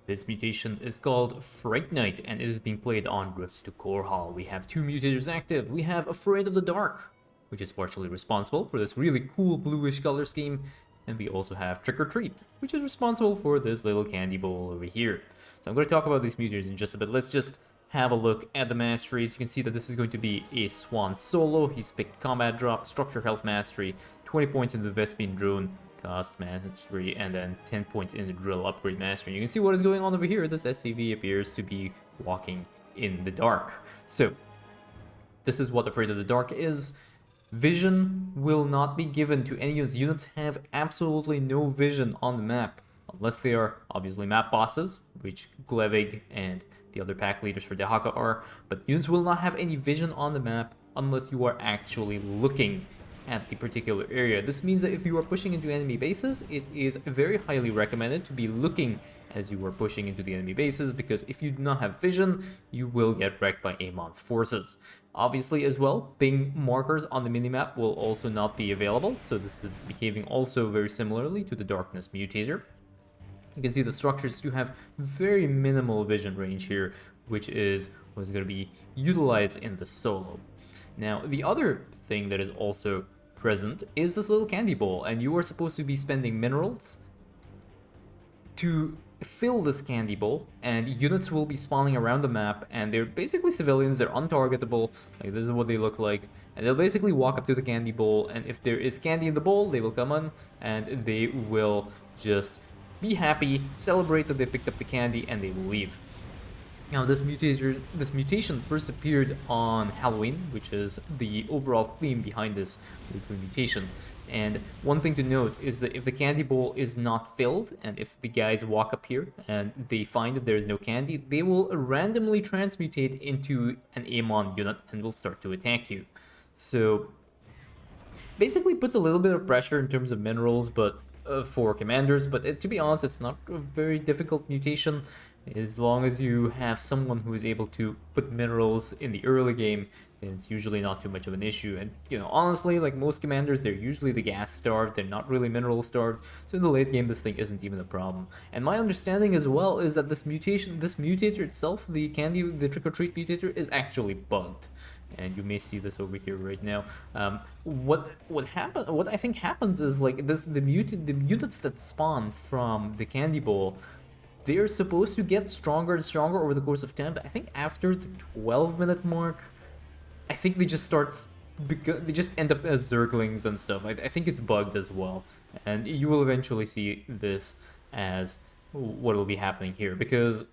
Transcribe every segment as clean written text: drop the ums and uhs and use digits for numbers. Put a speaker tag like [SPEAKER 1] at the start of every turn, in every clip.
[SPEAKER 1] This mutation is called Fright and it is being played on Rifts to Korhal. We have two mutators active. We have Afraid of the Dark, which is partially responsible for this really cool bluish color scheme. And we also have Trick or Treat, which is responsible for this little candy bowl over here. So I'm going to talk about these mutators in just a bit. Let's just have a look at the masteries. You can see that this is going to be a Swann solo. He's picked Combat Drop, Structure Health Mastery, 20 points in the Vespine Drone, Cost Mastery, and then 10 points in the Drill Upgrade Mastery. You can see what is going on over here. This SCV appears to be walking in the dark. So, this is what Afraid of the Dark is. Vision will not be given to any units. Units have absolutely no vision on the map, unless they are obviously map bosses, which Glevig and the other pack leaders for Dehaka are, but units will not have any vision on the map unless you are actually looking at the particular area. This means that if you are pushing into enemy bases, it is very highly recommended to be looking as you are pushing into the enemy bases, because if you do not have vision, you will get wrecked by Amon's forces. Obviously as well, ping markers on the minimap will also not be available, so this is behaving also very similarly to the Darkness Mutator. You can see the structures do have very minimal vision range here, which is what's going to be utilized in the solo. Now, the other thing that is also present is this little candy bowl, and you are supposed to be spending minerals to fill this candy bowl, and units will be spawning around the map, and they're basically civilians. They're untargetable. Like, this is what they look like, and they'll basically walk up to the candy bowl, and if there is candy in the bowl, they will come on and they will just be happy, celebrate that they picked up the candy, and they will leave. Now, this mutation first appeared on Halloween, which is the overall theme behind this weekly mutation. And one thing to note is that if the candy bowl is not filled, and if the guys walk up here and they find that there is no candy, they will randomly transmutate into an Amon unit and will start to attack you. So, basically puts a little bit of pressure in terms of minerals, but for commanders, but to be honest, it's not a very difficult mutation. As long as you have someone who is able to put minerals in the early game, then it's usually not too much of an issue. And, you know, honestly, like most commanders, they're usually the gas starved, they're not really mineral starved, so in the late game this thing isn't even a problem. And my understanding as well is that this mutator itself, the Trick or Treat mutator, is actually bugged. And you may see this over here right now. What I think happens is, like, the units that spawn from the candy bowl, they're supposed to get stronger and stronger over the course of time, but I think after the 12-minute mark, I think they just end up as Zerglings and stuff. I think it's bugged as well, and you will eventually see this as what will be happening here, because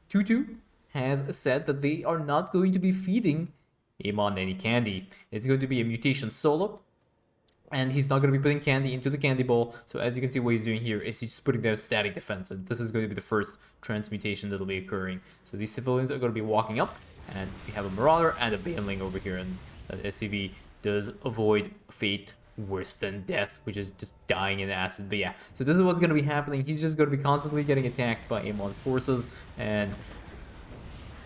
[SPEAKER 1] Tutu has said that they are not going to be feeding Amon any candy. It's going to be a mutation solo, and he's not going to be putting candy into the candy bowl. So as you can see, what he's doing here is he's just putting down static defense, and this is going to be the first transmutation that will be occurring. So these civilians are going to be walking up, and we have a Marauder and a Baneling over here, and that SCV does avoid fate worse than death, which is just dying in acid. But yeah, so this is what's going to be happening. He's just going to be constantly getting attacked by Amon's forces, and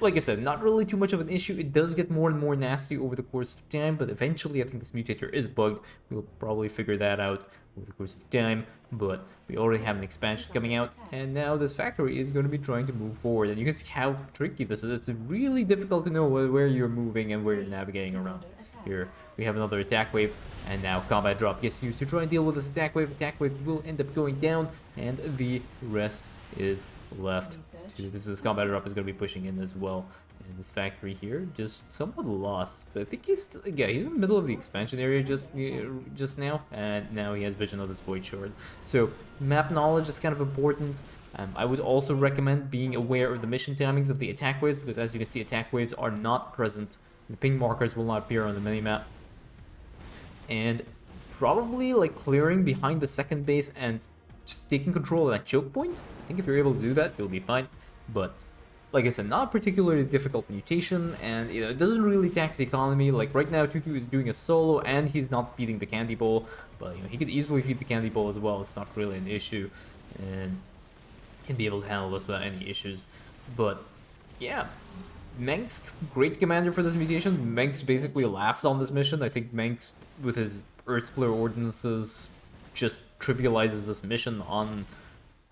[SPEAKER 1] like I said, not really too much of an issue. It does get more and more nasty over the course of time, but eventually I think this mutator is bugged. We'll probably figure that out over the course of time, but we already have an expansion coming out, and now this factory is going to be trying to move forward, and you can see how tricky this is. It's really difficult to know where you're moving and where you're navigating around. Here we have another attack wave, and now combat drop gets used to try and deal with this attack wave. Attack wave will end up going down, and the rest is left. This combat drop is going to be pushing in as well. And this factory here just somewhat lost. But I think he's in the middle of the expansion area just now, and now he has vision of this void shard. So map knowledge is kind of important. I would also recommend being aware of the mission timings of the attack waves, because as you can see, attack waves are not present. The ping markers will not appear on the minimap. And probably like clearing behind the second base and just taking control of that choke point. I think if you're able to do that, you'll be fine. But like I said, not a particularly difficult mutation, and you know, it doesn't really tax the economy. Like right now, Tutu is doing a solo, and he's not feeding the candy bowl, but you know, he could easily feed the candy bowl as well. It's not really an issue, and he'd be able to handle this without any issues. But yeah, Mengsk, great commander for this mutation. Mengsk basically laughs on this mission. I think Mengsk, with his Earth Splitter ordinances, just trivializes this mission on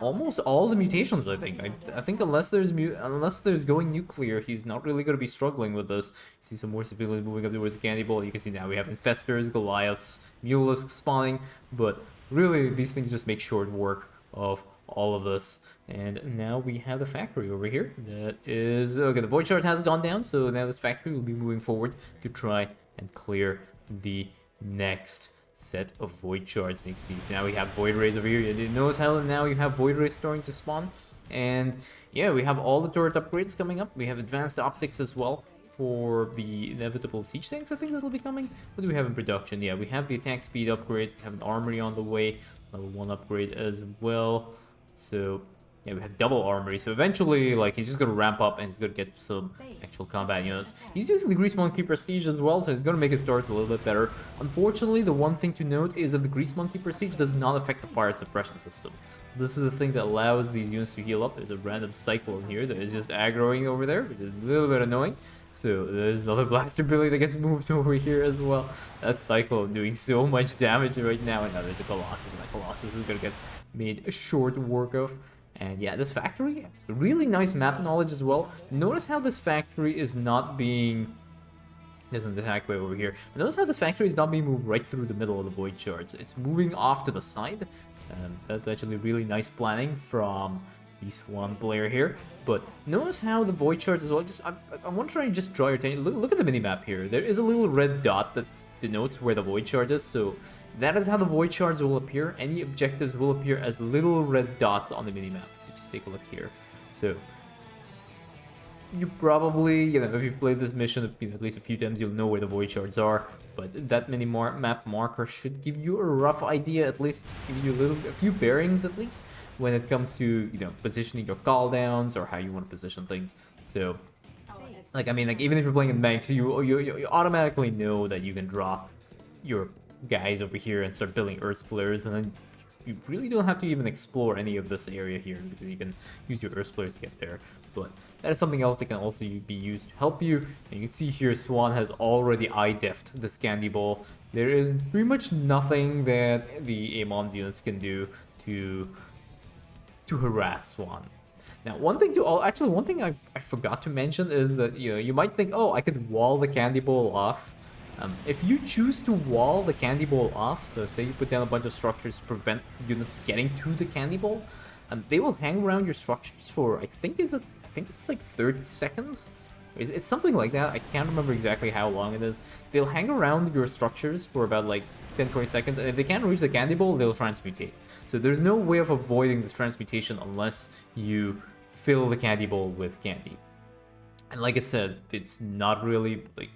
[SPEAKER 1] almost all the mutations, I think. I think unless there's going nuclear, he's not really going to be struggling with this. You see some more civilians moving up towards the candy ball. You can see now we have infestors, Goliaths, mulisks spawning, but really these things just make short work of all of this. And now we have the factory over here. That is okay. The void shard has gone down, so now this factory will be moving forward to try and clear the next set of void shards. And you can see now we have void rays over here. You notice how now you have void rays starting to spawn. And yeah, we have all the turret upgrades coming up. We have advanced optics as well for the inevitable siege tanks, I think that'll be coming. What do we have in production? Yeah, we have the attack speed upgrade. We have an armory on the way, level 1 upgrade as well. So yeah, we have double armory. So eventually, like, he's just gonna ramp up and he's gonna get some actual combat units. He's using the Grease Monkey Prestige as well, so he's gonna make his start a little bit better. Unfortunately, the one thing to note is that the Grease Monkey Prestige does not affect the fire suppression system. This is the thing that allows these units to heal up. There's a random cyclone here that is just aggroing over there, which is a little bit annoying. So there's another blaster billy that gets moved over here as well. That cyclone doing so much damage right now. And now there's a Colossus, and that Colossus is gonna get made a short work of. And yeah, this factory, really nice map knowledge as well. Notice how this factory is not being... There's an attack wave over here. Notice how this factory is not being moved right through the middle of the void shards. It's moving off to the side. That's actually really nice planning from the Swann player here. But notice how the void shards as well. I want to try and just draw your attention. Look at the minimap here. There is a little red dot that denotes where the void shard is. So that is how the void shards will appear. Any objectives will appear as little red dots on the minimap. So just take a look here. So you probably, if you've played this mission at least a few times, you'll know where the void shards are. But that map marker should give you a rough idea, at least give you a few bearings at least, when it comes to positioning your call downs or how you want to position things. So, like, I mean, like, even if you're playing in banks, you automatically know that you can drop your guys over here and start building Earth Splitters, and then you really don't have to even explore any of this area here because you can use your Earth Splitters to get there. But that is something else that can also be used to help you. And you can see here Swann has already eye-deffed this candy ball. There is pretty much nothing that the Amon's units can do to harass Swann. Now, one thing I forgot to mention is that you might think, oh, I could wall the candy ball off. If you choose to wall the candy ball off, so say you put down a bunch of structures to prevent units getting to the candy ball, they will hang around your structures for I think it's like 30 seconds. It's something like that. I can't remember exactly how long it is. They'll hang around your structures for about like 10-20 seconds, and if they can't reach the candy ball, they'll transmutate. So there's no way of avoiding this transmutation unless you fill the candy ball with candy. And like I said, it's not really like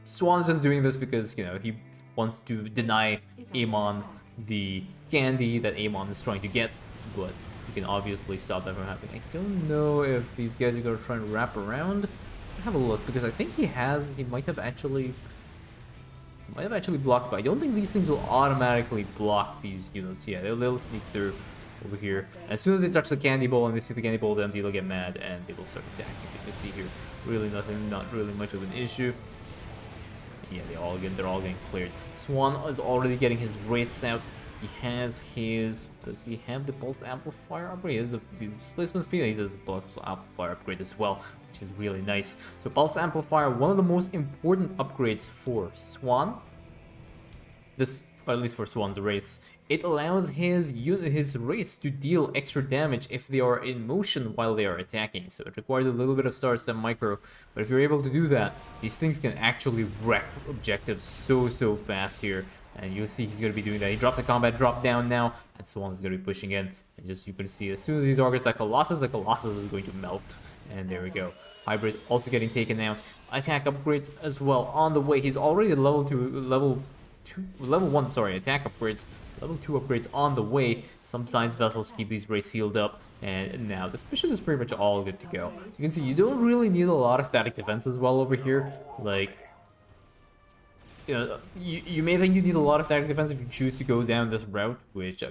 [SPEAKER 1] Swann's just doing this because he wants to deny Amon the candy that Amon is trying to get, but you can obviously stop that from happening. I don't know if these guys are gonna try and wrap around. Have a look, because I think he might have actually blocked, but I don't think these things will automatically block these units. Yeah, they'll sneak through over here. As soon as they touch the candy bowl and they see the candy bowl empty, they'll get mad and they will start attacking. You can see here, really not really much of an issue. Yeah, they're all getting cleared. Swann is already getting his Wraiths out. He has his... Does he have the Pulse Amplifier upgrade? He has the Displacement Speed. He has the Pulse Amplifier upgrade as well, which is really nice. So Pulse Amplifier, one of the most important upgrades for Swann. Or at least for Swann's Wraiths. It allows his Wraiths to deal extra damage if they are in motion while they are attacking. So it requires a little bit of Star Stem Micro, but if you're able to do that, these things can actually wreck objectives so fast here. And you'll see he's going to be doing that. He drops the combat drop down now, and Swann is going to be pushing in. And just you can see as soon as he targets that Colossus, the Colossus is going to melt. And there we go. Hybrid also getting taken out. Attack upgrades as well on the way. He's already at level 1, sorry, attack upgrades. Level 2 upgrades on the way. Some science vessels keep these Wraiths healed up. And now this mission is pretty much all good to go. You can see you don't really need a lot of static defense as well over here. Like, you may think you need a lot of static defense if you choose to go down this route, which,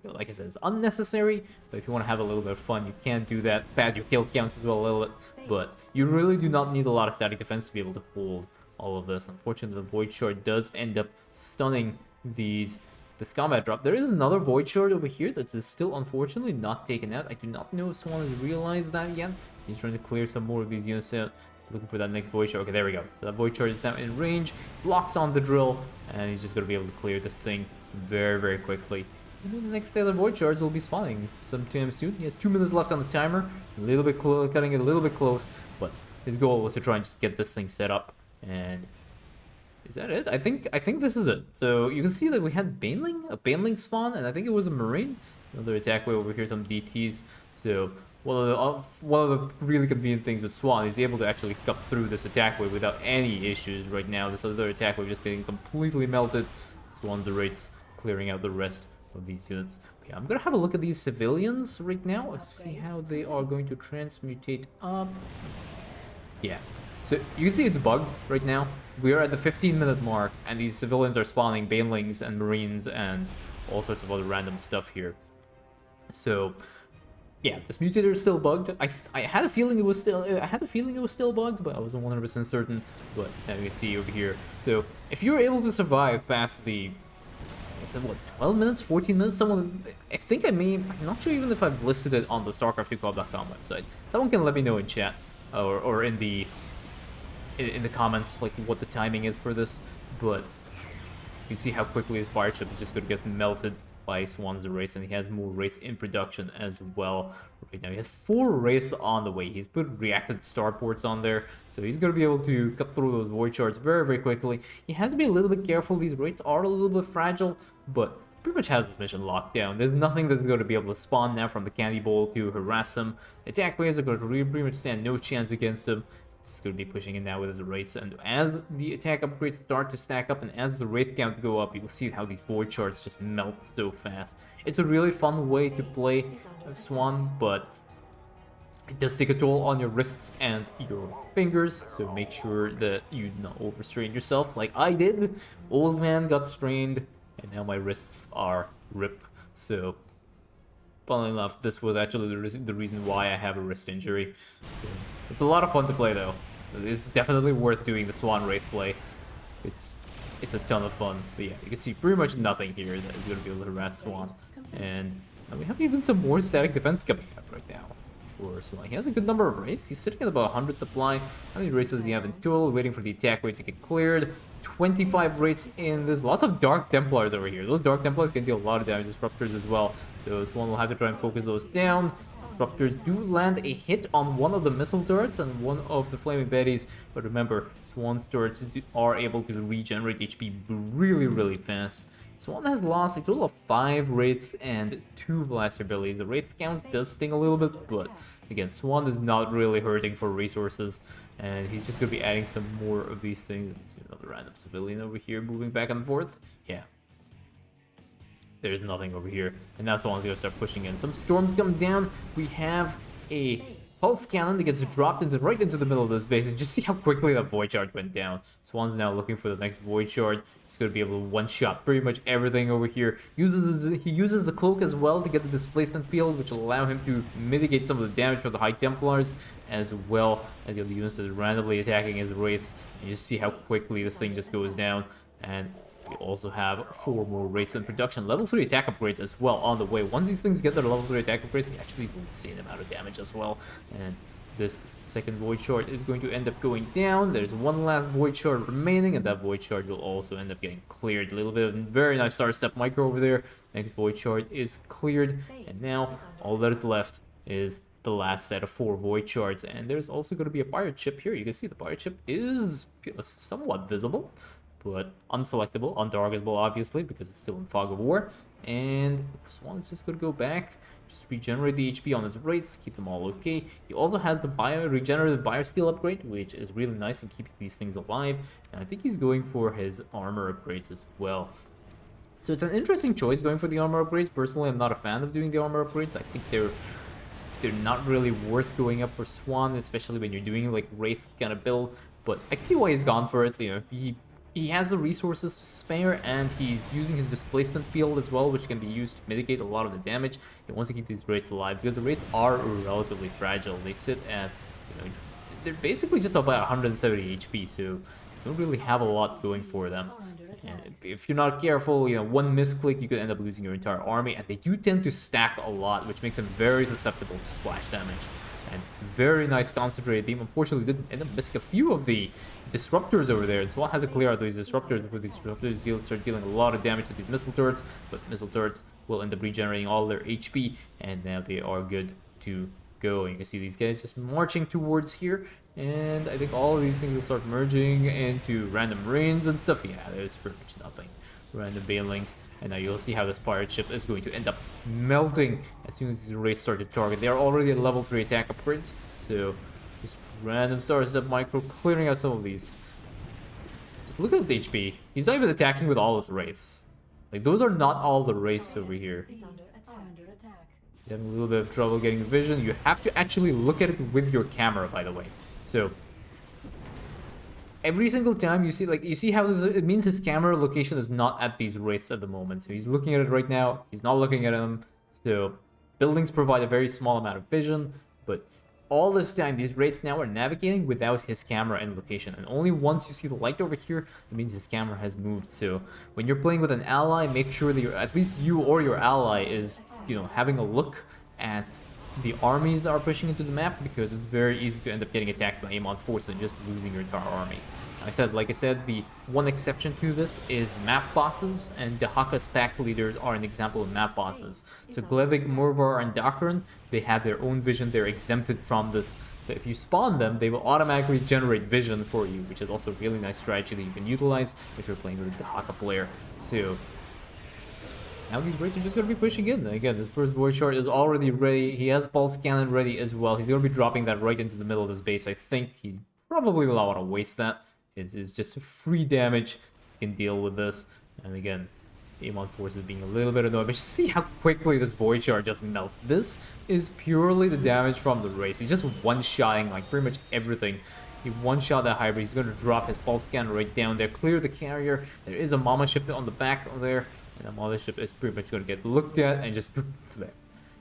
[SPEAKER 1] like I said, is unnecessary. But if you want to have a little bit of fun, you can do that. Pad your kill counts as well a little bit. But you really do not need a lot of static defense to be able to hold all of this. Unfortunately, the Void Shard does end up stunning these this combat drop. There is another Void Shard over here that is still unfortunately not taken out. I do not know if Swann has realized that yet. He's trying to clear some more of these units out. Looking for that next Void Shard. Okay, there we go. So that Void Shard is now in range, blocks on the drill, and he's just going to be able to clear this thing very, very quickly. And then the next other Void Shards will be spawning sometime soon. He has 2 minutes left on the timer. A little bit cutting it a little bit close, but his goal was to try and just get this thing set up. And is that it? I think this is it. So you can see that we had a Baneling spawn, and I think it was a Marine. Another attack wave over here, some DTs. So one of the really convenient things with Swann is able to actually cut through this attack wave without any issues right now. This other attack wave just getting completely melted. Swann's the Wraiths clearing out the rest of these units. Okay, I'm gonna have a look at these civilians right now. Let's see how they are going to transmutate up. Yeah, so you can see it's bugged right now. We are at the 15-minute mark, and these civilians are spawning Banelings and Marines and all sorts of other random stuff here. So yeah, this mutator is still bugged. I had a feeling it was still bugged, but I wasn't 100% certain. But now you can see over here. So if you're able to survive past the, I said what, 12 minutes, 14 minutes? Someone, I'm not sure even if I've listed it on the Starcraft2co.com website. Someone can let me know in chat or in the comments like what the timing is for this. But you see how quickly his fire chip is just going to get melted by Swann's Wraith, and he has more Wraiths in production as well right now. He has 4 Wraiths on the way. He's put reacted starports on there, so he's going to be able to cut through those Void Shards very, very quickly. He has to be a little bit careful. These Wraiths are a little bit fragile, but pretty much has this mission locked down. There's nothing that's going to be able to spawn now from the Candy Bowl to harass him. Attack waves are going to pretty much stand no chance against him. He's going to be pushing in now with his Wraiths, and as the attack upgrades start to stack up and as the Wraith count go up, you'll see how these Void Shards just melt so fast. It's a really fun way to play Swann, but it does take a toll on your wrists and your fingers, so make sure that you do not overstrain yourself like I did. Old man got strained, and now my wrists are rip. So funnily enough, this was actually the reason why I have a wrist injury. So it's a lot of fun to play though. It's definitely worth doing the Swann Wraith play. It's a ton of fun. But yeah, you can see pretty much nothing here that is going to be able to harass Swann. And we have even some more static defense coming up right now for Swann. He has a good number of Wraiths. He's sitting at about 100 supply. How many Wraiths does he have in total? Waiting for the attack wave to get cleared. 25 Wraiths in. There's lots of Dark Templars over here. Those Dark Templars can deal a lot of damage. Disruptors as well. So Swann will have to try and focus those down. Disruptors do land a hit on one of the missile turrets and one of the flaming betties, but remember, Swann's turrets are able to regenerate HP really, really fast. Swann has lost a total of 5 Wraiths and 2 Blaster Bellies. The Wraith count does sting a little bit, but again, Swann is not really hurting for resources, and he's just going to be adding some more of these things. Let's see another random civilian over here moving back and forth. Yeah. There's nothing over here, and now Swann's gonna start pushing in. Some storms come down. We have a pulse cannon that gets dropped right into the middle of this base, and just see how quickly that Void Shard went down. Swann's now looking for the next Void Shard. He's gonna be able to one-shot pretty much everything over here. He uses the cloak as well to get the displacement field, which will allow him to mitigate some of the damage from the High Templars, as well as the other units that are randomly attacking his Wraiths. You just see how quickly this thing just goes down, and we also have 4 more Wraiths in production. Level 3 attack upgrades as well on the way. Once these things get their level 3 attack upgrades, they actually do an insane amount of damage as well. And this second Void Shard is going to end up going down. There's one last Void Shard remaining, and that Void Shard will also end up getting cleared. A little bit of very nice Star Step micro over there. Next Void Shard is cleared, and now all that is left is the last set of 4 Void Shards. And there's also going to be a pirate ship here. You can see the pirate ship is somewhat visible, but unselectable, untargetable obviously, because it's still in Fog of War. And Swann is just going to go back, just regenerate the HP on his Wraiths, keep them all okay. He also has the regenerative Biosteel upgrade, which is really nice in keeping these things alive. And I think he's going for his armor upgrades as well. So it's an interesting choice going for the armor upgrades. Personally, I'm not a fan of doing the armor upgrades. I think they're not really worth going up for Swann, especially when you're doing like Wraith kind of build. But I can see why he's gone for it. You know, he has the resources to spare, and he's using his displacement field as well, which can be used to mitigate a lot of the damage. He wants to keep these Wraiths alive because the Wraiths are relatively fragile. They sit at, you know, they're basically just about 170 HP, so don't really have a lot going for them. And if you're not careful, you know, one misclick, you could end up losing your entire army. And they do tend to stack a lot, which makes them very susceptible to splash damage. And very nice concentrated beam. Unfortunately, did end up missing a few of the disruptors over there. And Swann has to clear out these disruptors before these disruptors start dealing a lot of damage to these missile turrets. But missile turrets will end up regenerating all their HP, and now they are good to go. And you can see these guys just marching towards here. And I think all of these things will start merging into random rains and stuff. Yeah, there's pretty much nothing. Random banelings. And now you'll see how this pirate ship is going to end up melting as soon as these Wraiths start to target. They are already at level 3 attack upgrades. So just random stars up micro, clearing out some of these. Just look at his HP. He's not even attacking with all his Wraiths. Like, those are not all the Wraiths over here. You're having a little bit of trouble getting vision. You have to actually look at it with your camera, by the way. So every single time you see, like, you see how this, it means his camera location is not at these Wraiths at the moment. So he's looking at it right now. He's not looking at them. So buildings provide a very small amount of vision, but all this time these Wraiths now are navigating without his camera and location. And only once you see the light over here, it means his camera has moved. So when you're playing with an ally, make sure that at least you or your ally is, you know, having a look at the armies that are pushing into the map, because it's very easy to end up getting attacked by Amon's force and just losing your entire army. Like I said, the one exception to this is map bosses, and the Haka's pack leaders are an example of map bosses. So Glevig, Morvar, and Dakran, they have their own vision, they're exempted from this. So if you spawn them, they will automatically generate vision for you, which is also a really nice strategy that you can utilize if you're playing with the Haka player. So now these Wraiths are just going to be pushing in. Again, this first Void Shard is already ready. He has Pulse Cannon ready as well. He's going to be dropping that right into the middle of his base. I think he probably will not want to waste that. It's just free damage. You can deal with this. And again, Amon's force is being a little bit annoyed. But see how quickly this Void Shard just melts. This is purely the damage from the Wraith. He's just one-shotting like pretty much everything. He one-shot that hybrid. He's going to drop his Pulse Cannon right down there. Clear the carrier. There is a Mama ship on the back there. And the mothership is pretty much going to get looked at and just...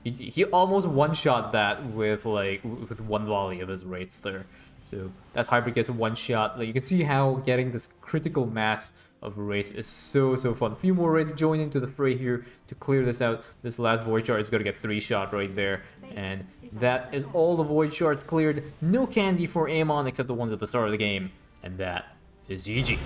[SPEAKER 1] He almost one-shot that with one volley of his Wraiths there. So that hybrid gets one shot. Like, you can see how getting this critical mass of Wraiths is so fun. A few more Wraiths join into the fray here to clear this out. This last Void Shard is going to get 3-shot right there. And that is all the Void Shards cleared. No candy for Amon except the ones at the start of the game. And that is GG.